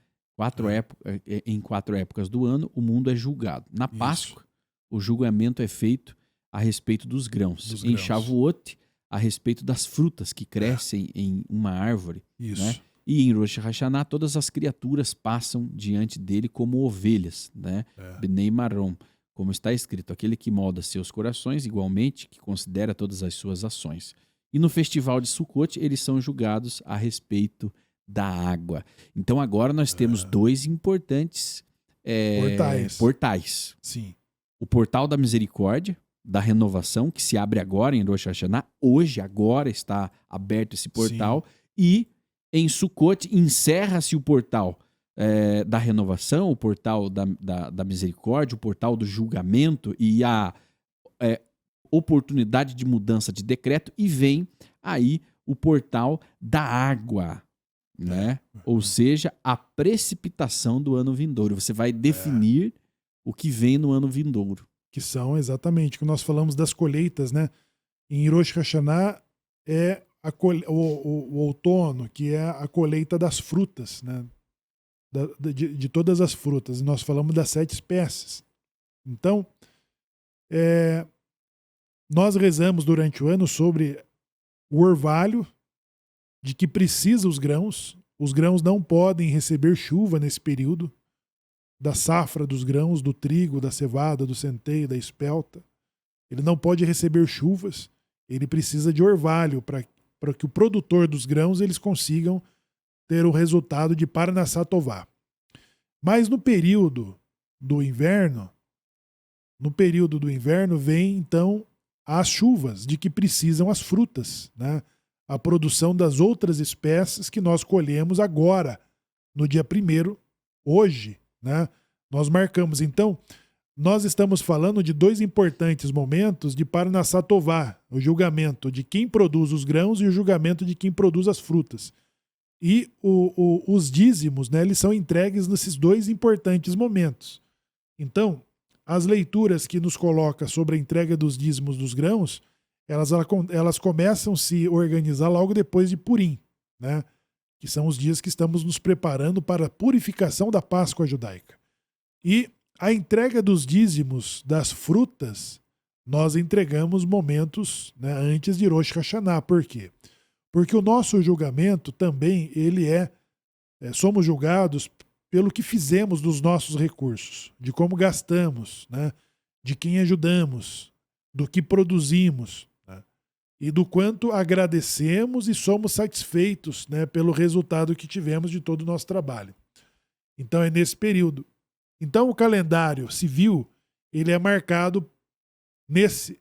Em 4 épocas do ano, o mundo é julgado. Na Páscoa, o julgamento é feito a respeito dos grãos. Em Shavuot, a respeito das frutas que crescem em uma árvore. Isso. Né? E em Rosh Hashanah, todas as criaturas passam diante dele como ovelhas, né? Bnei Marom, como está escrito, aquele que molda seus corações, igualmente, que considera todas as suas ações. E no festival de Sukkot, eles são julgados a respeito da água. Então agora nós temos 2 importantes portais. Sim. O portal da misericórdia, da renovação, que se abre agora em Rosh Hashanah. Hoje, agora está aberto esse portal. Sim. E em Sukkot encerra-se o portal da renovação, o portal da misericórdia, o portal do julgamento e a oportunidade de mudança de decreto, e vem aí o portal da água, né? Ou seja, a precipitação do ano vindouro. Você vai definir o que vem no ano vindouro. Que são exatamente, que nós falamos das colheitas, né? Em Rosh Hashanah é o outono, que é a colheita das frutas, né? De todas as frutas. E nós falamos das 7 espécies. Então, nós rezamos durante o ano sobre o orvalho, de que precisa os grãos. Os grãos não podem receber chuva nesse período, da safra dos grãos, do trigo, da cevada, do centeio, da espelta. Ele não pode receber chuvas, ele precisa de orvalho para que o produtor dos grãos eles consigam ter o resultado de Parnassá Tová. Mas no período do inverno vem então as chuvas de que precisam as frutas, né? A produção das outras espécies que nós colhemos agora, no dia 1º, hoje, né? Nós marcamos. Então, nós estamos falando de 2 importantes momentos de Parnassá Tová, o julgamento de quem produz os grãos e o julgamento de quem produz as frutas. E os dízimos, né, eles são entregues nesses 2 importantes momentos. Então, as leituras que nos coloca sobre a entrega dos dízimos dos grãos, elas começam a se organizar logo depois de Purim, né? Que são os dias que estamos nos preparando para a purificação da Páscoa judaica. E a entrega dos dízimos das frutas, nós entregamos momentos, né, antes de Rosh Hashanah. Por quê? Porque o nosso julgamento também, ele somos julgados pelo que fizemos dos nossos recursos, de como gastamos, né, de quem ajudamos, do que produzimos, né, e do quanto agradecemos e somos satisfeitos, né, pelo resultado que tivemos de todo o nosso trabalho. Então é nesse período. Então o calendário civil ele é marcado nesse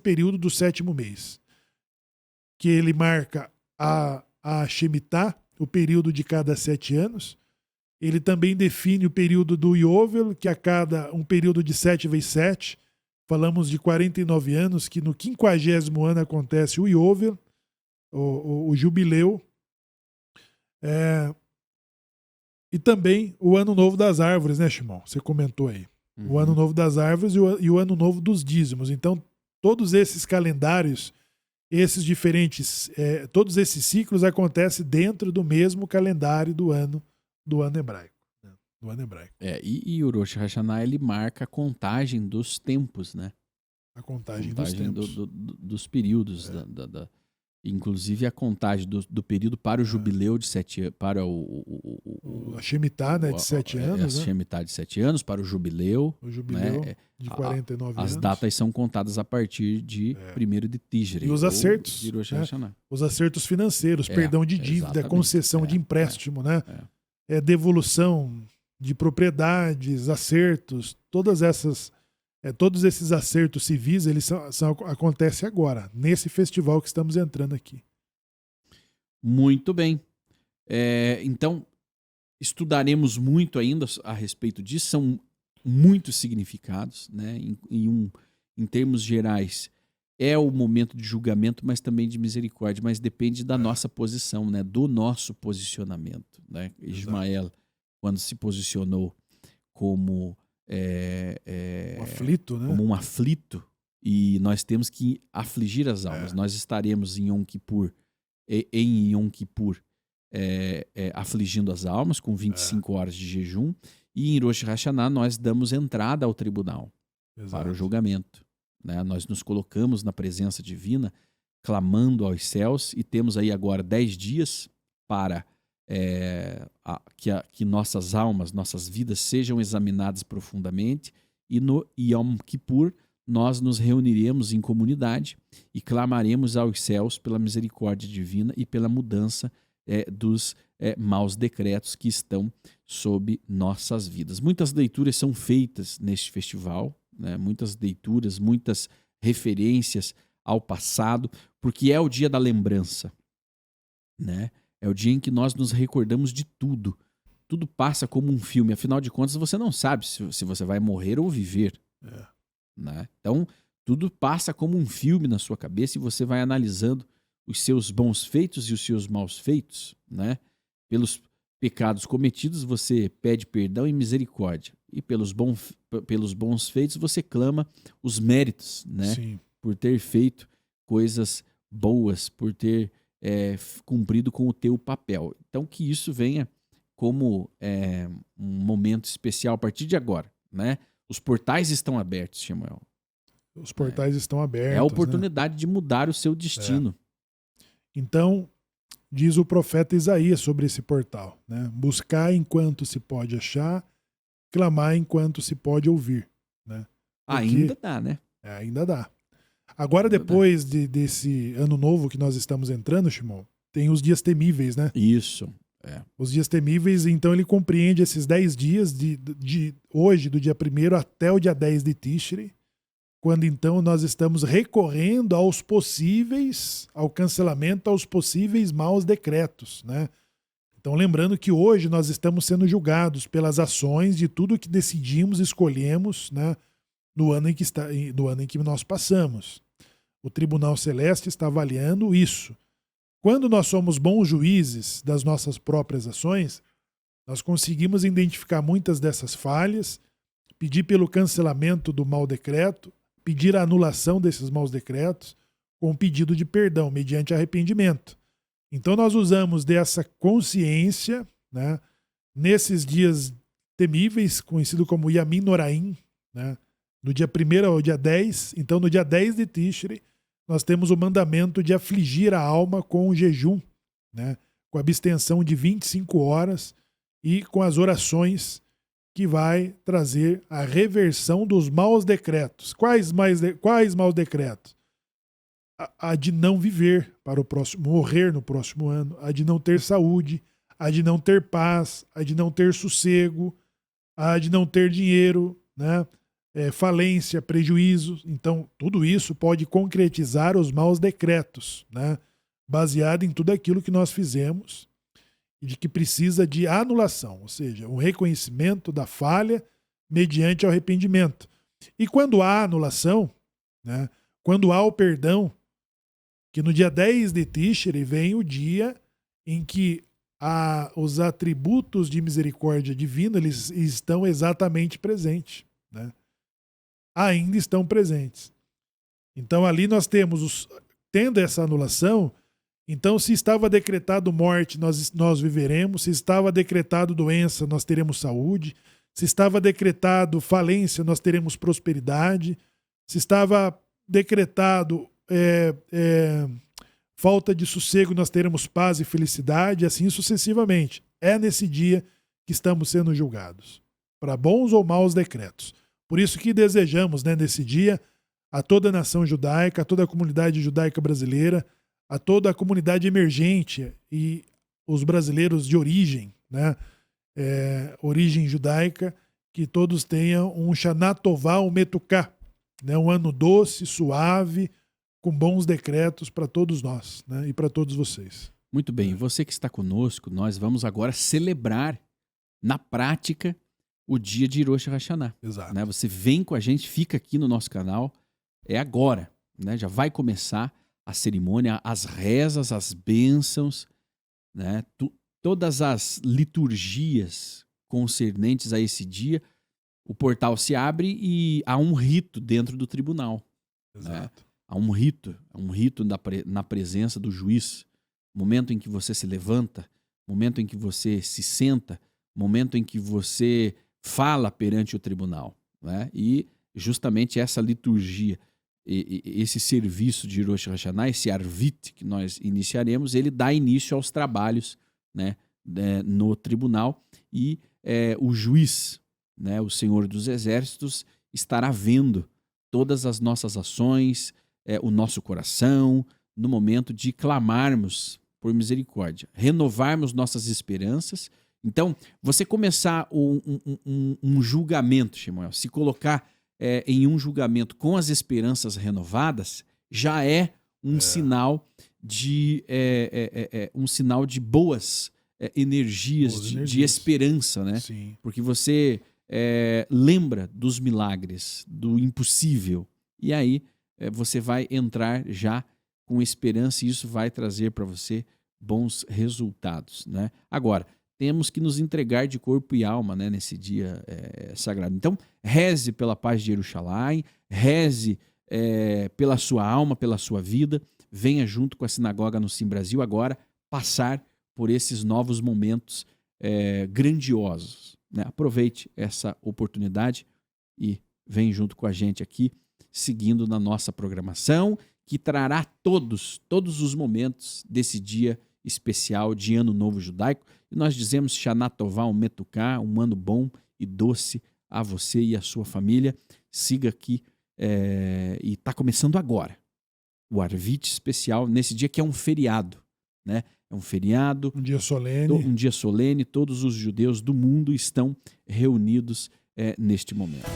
período do 7º mês, que ele marca a Shemitah, o período de cada 7 anos. Ele também define o período do Yovel, que a cada um período de 7 vezes 7, falamos de 49 anos, que no 50º ano acontece o Yovel, o jubileu. E também o Ano Novo das Árvores, né, Shimon? Você comentou aí. Uhum. O Ano Novo das Árvores e o Ano Novo dos Dízimos. Então, todos esses calendários, esses diferentes, todos esses ciclos acontecem dentro do mesmo calendário do ano hebraico. Né? Do ano hebraico. E o Rosh Hashanah, ele marca a contagem dos tempos, né? A contagem dos Contagem tempos. dos períodos. Inclusive a contagem do período para o jubileu de 7 anos, para A Shemitah, né, de 7 anos, a né? Shemitah de 7 anos, para o jubileu. O jubileu né? de 49 anos. As datas são contadas a partir de 1º de Tishrei. E os acertos, de Rosh Hashanah. os acertos financeiros, perdão de dívida, exatamente. concessão de empréstimo, né? Devolução de propriedades, acertos, todos esses acertos civis, eles acontecem agora, nesse festival que estamos entrando aqui. Muito bem. Então, estudaremos muito ainda a respeito disso, são muitos significados, né? Em termos gerais, é o momento de julgamento, mas também de misericórdia, mas depende da nossa posição, né? Do nosso posicionamento, né? Ismael, quando se posicionou como Um aflito, né? como um aflito, e nós temos que afligir as almas. Nós estaremos em Yom Kippur, afligindo as almas com 25 horas de jejum, e em Rosh Hashanah nós damos entrada ao tribunal. Exato. Para o julgamento. Né? Nós nos colocamos na presença divina, clamando aos céus, e temos aí agora 10 dias para que nossas almas, nossas vidas sejam examinadas profundamente, e no Yom Kippur nós nos reuniremos em comunidade e clamaremos aos céus pela misericórdia divina e pela mudança dos maus decretos que estão sob nossas vidas. Muitas leituras são feitas neste festival, né? Muitas leituras, muitas referências ao passado, porque é o dia da lembrança, né? É o dia em que nós nos recordamos de tudo. Tudo passa como um filme. Afinal de contas, você não sabe se você vai morrer ou viver. Né? Então, tudo passa como um filme na sua cabeça e você vai analisando os seus bons feitos e os seus maus feitos. Né? Pelos pecados cometidos, você pede perdão e misericórdia. E pelos bons feitos, você clama os méritos, né? Sim. Por ter feito coisas boas, por ter cumprido com o teu papel. Então, que isso venha como um momento especial a partir de agora, né? Os portais estão abertos, Samuel. Os portais estão abertos. É a oportunidade, né, de mudar o seu destino. Então, diz o profeta Isaías sobre esse portal, né? Buscar enquanto se pode achar, clamar enquanto se pode ouvir, né? Porque ainda dá, né? Ainda dá. Agora, depois desse ano novo que nós estamos entrando, Shimon, tem os dias temíveis, né? Isso. Os dias temíveis, então ele compreende esses 10 dias de hoje, do dia 1º até o dia 10 de Tishrei, quando então nós estamos recorrendo ao cancelamento, aos possíveis maus decretos, né? Então, lembrando que hoje nós estamos sendo julgados pelas ações de tudo que decidimos, escolhemos, né, no ano em que nós passamos. O Tribunal Celeste está avaliando isso. Quando nós somos bons juízes das nossas próprias ações, nós conseguimos identificar muitas dessas falhas, pedir pelo cancelamento do mau decreto, pedir a anulação desses maus decretos, com um pedido de perdão, mediante arrependimento. Então nós usamos dessa consciência, né, nesses dias temíveis, conhecido como Yamin Noraim, né, do dia 1º ao dia 10. Então no dia 10 de Tishrei, nós temos o mandamento de afligir a alma com o jejum, né, com a abstenção de 25 horas e com as orações que vai trazer a reversão dos maus decretos. Quais maus decretos? A de não viver para o próximo, morrer no próximo ano, a de não ter saúde, a de não ter paz, a de não ter sossego, a de não ter dinheiro, né? Falência, prejuízo. Então, tudo isso pode concretizar os maus decretos, né? Baseado em tudo aquilo que nós fizemos e de que precisa de anulação, ou seja, um reconhecimento da falha mediante arrependimento. E quando há anulação, né? Quando há o perdão, que no dia 10 de Tishrei vem o dia em que os atributos de misericórdia divina eles estão exatamente presentes, né? Ainda estão presentes. Então ali nós temos, tendo essa anulação, então se estava decretado morte, nós viveremos, se estava decretado doença, nós teremos saúde, se estava decretado falência, nós teremos prosperidade, se estava decretado falta de sossego, nós teremos paz e felicidade, assim sucessivamente. É nesse dia que estamos sendo julgados, para bons ou maus decretos. Por isso que desejamos, né, nesse dia, a toda a nação judaica, a toda a comunidade judaica brasileira, a toda a comunidade emergente e os brasileiros de origem, né, origem judaica, que todos tenham um Shana Tová Umetuká, né, um ano doce, suave, com bons decretos para todos nós, né, e para todos vocês. Muito bem, você que está conosco, nós vamos agora celebrar na prática o dia de Rosh Hashanah. Exato. Né? Você vem com a gente, fica aqui no nosso canal, é agora, né? Já vai começar a cerimônia, as rezas, as bênçãos, né? Todas as liturgias concernentes a esse dia. O portal se abre e há um rito dentro do tribunal. Exato. Né? Há um rito na presença do juiz. Momento em que você se levanta, momento em que você se senta, momento em que você fala perante o tribunal. Né? E justamente essa liturgia, esse serviço de Rosh Hashanah, esse Arvit que nós iniciaremos, ele dá início aos trabalhos, né, no tribunal, e o juiz, né, o Senhor dos Exércitos, estará vendo todas as nossas ações, o nosso coração, no momento de clamarmos por misericórdia, renovarmos nossas esperanças. Então, você começar um julgamento, Shemuel, se colocar em um julgamento com as esperanças renovadas, já é um sinal de boas energias, de esperança, né? Sim. Porque você lembra dos milagres, do impossível, e aí você vai entrar já com esperança, e isso vai trazer para você bons resultados, né? Agora, temos que nos entregar de corpo e alma, né, nesse dia sagrado. Então, reze pela paz de Jerusalém, reze pela sua alma, pela sua vida. Venha junto com a Sinagoga no Sim Brasil agora passar por esses novos momentos grandiosos. Né? Aproveite essa oportunidade e vem junto com a gente aqui, seguindo na nossa programação, que trará todos os momentos desse dia especial de Ano Novo Judaico. E nós dizemos Shana Tová Umetuká, um ano bom e doce a você e a sua família. Siga aqui, e está começando agora o Arvit especial, nesse dia que é um feriado, né? É um feriado, um dia solene. Um dia solene, todos os judeus do mundo estão reunidos neste momento.